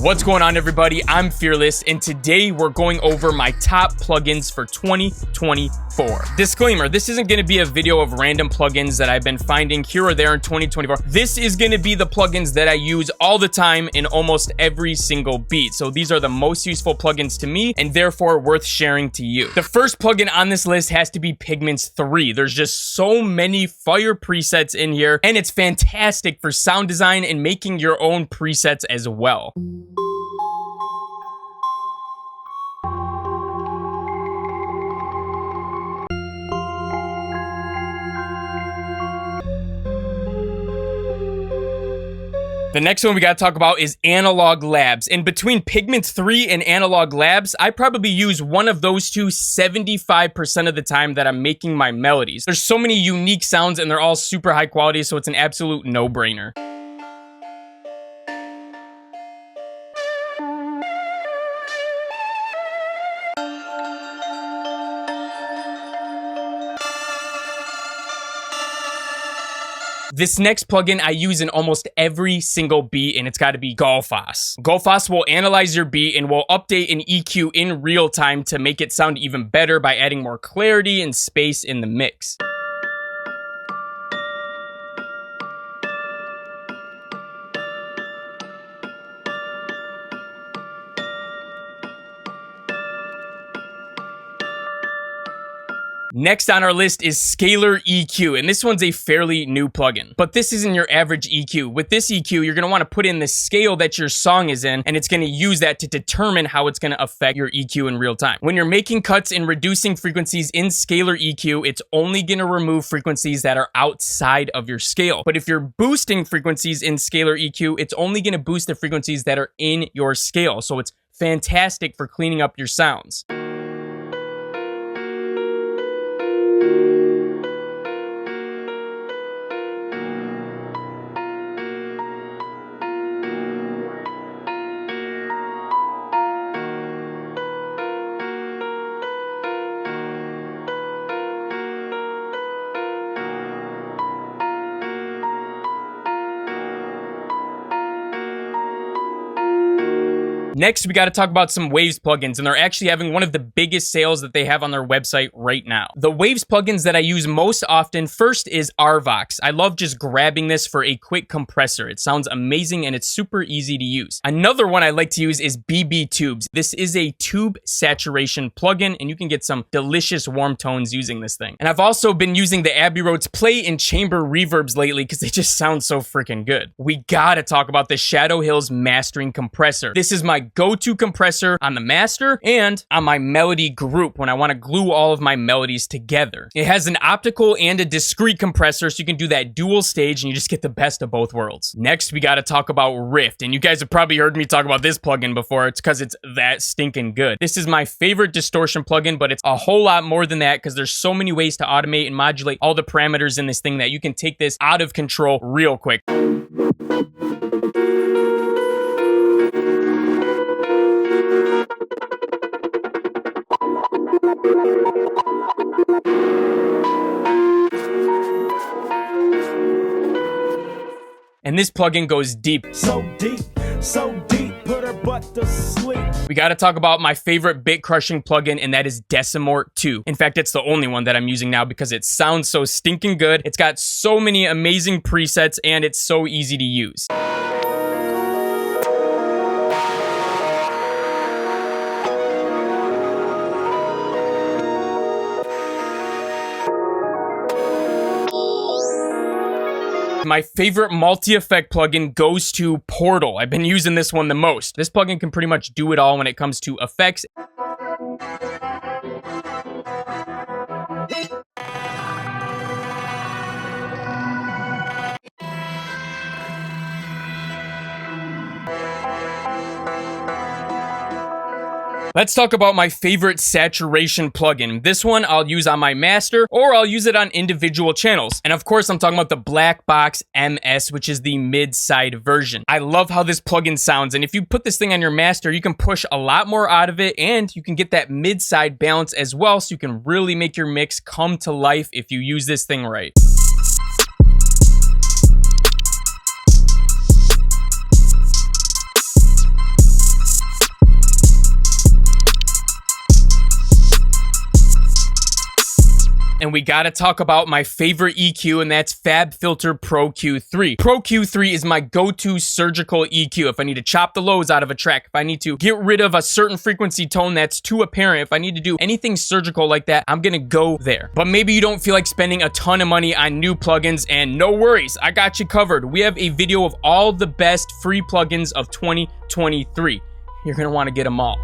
What's going on, everybody? I'm Fearless, and today we're going over my top plugins for 2024. Disclaimer, this isn't going to be a video of random plugins that I've been finding here or there in 2024. This is going to be the plugins that I use all the time in almost every single beat. So these are the most useful plugins to me and therefore worth sharing to you. The first plugin on this list has to be Pigments 3. There's just so many fire presets in here, and it's fantastic for sound design and making your own presets as well. The next one we gotta talk about is Analog Labs. And between Pigments 3 and Analog Labs, I probably use one of those two 75% of the time that I'm making my melodies. There's so many unique sounds and they're all super high quality, so it's an absolute no-brainer. This next plugin I use in almost every single beat, and it's got to be Goos. Goos will analyze your beat and will update an EQ in real time to make it sound even better by adding more clarity and space in the mix. Next on our list is Scalar EQ, and this one's a fairly new plugin. But this isn't your average EQ. With this EQ, you're going to want to put in the scale that your song is in, and it's going to use that to determine how it's going to affect your EQ in real time. When you're making cuts and reducing frequencies in Scalar EQ, it's only going to remove frequencies that are outside of your scale. But if you're boosting frequencies in Scalar EQ, it's only going to boost the frequencies that are in your scale. So it's fantastic for cleaning up your sounds. Next, we got to talk about some Waves plugins, and they're actually having one of the biggest sales that they have on their website right now. The Waves plugins that I use most often, first is Arvox. I love just grabbing this for a quick compressor. It sounds amazing and it's super easy to use. Another one I like to use is BB Tubes. This is a tube saturation plugin, and you can get some delicious warm tones using this thing. And I've also been using the Abbey Road's play and chamber reverbs lately because they just sound so freaking good. We gotta talk about the Shadow Hills mastering compressor. This is my go-to compressor on the master and on my melody group when I want to glue all of my melodies together. It has an optical and a discrete compressor, so you can do that dual stage and you just get the best of both worlds. Next, we got to talk about Rift, and you guys have probably heard me talk about this plugin before. It's because it's that stinking good. This is my favorite distortion plugin, but it's a whole lot more than that because there's so many ways to automate and modulate all the parameters in this thing that you can take this out of control real quick. And this plugin goes deep. So deep, put her butt to sleep. We gotta talk about my favorite bit crushing plugin, and that is Decimort 2. In fact, it's the only one that I'm using now because it sounds so stinking good. It's got so many amazing presets, and it's so easy to use. My favorite multi-effect plugin goes to Portal. I've been using this one the most. This plugin can pretty much do it all when it comes to effects. Let's talk about my favorite saturation plugin. This one I'll use on my master, or I'll use it on individual channels. And of course, I'm talking about the Blackbox MS, which is the mid-side version. I love how this plugin sounds, and if you put this thing on your master, you can push a lot more out of it, and you can get that mid-side balance as well, so you can really make your mix come to life if you use this thing right. And we gotta talk about my favorite EQ, and that's Fab Filter Pro Q3. Pro Q3 is my go-to surgical EQ. If I need to chop the lows out of a track, if I need to get rid of a certain frequency tone that's too apparent, if I need to do anything surgical like that, I'm gonna go there. But maybe you don't feel like spending a ton of money on new plugins, and no worries, I got you covered. We have a video of all the best free plugins of 2023. You're gonna wanna get them all.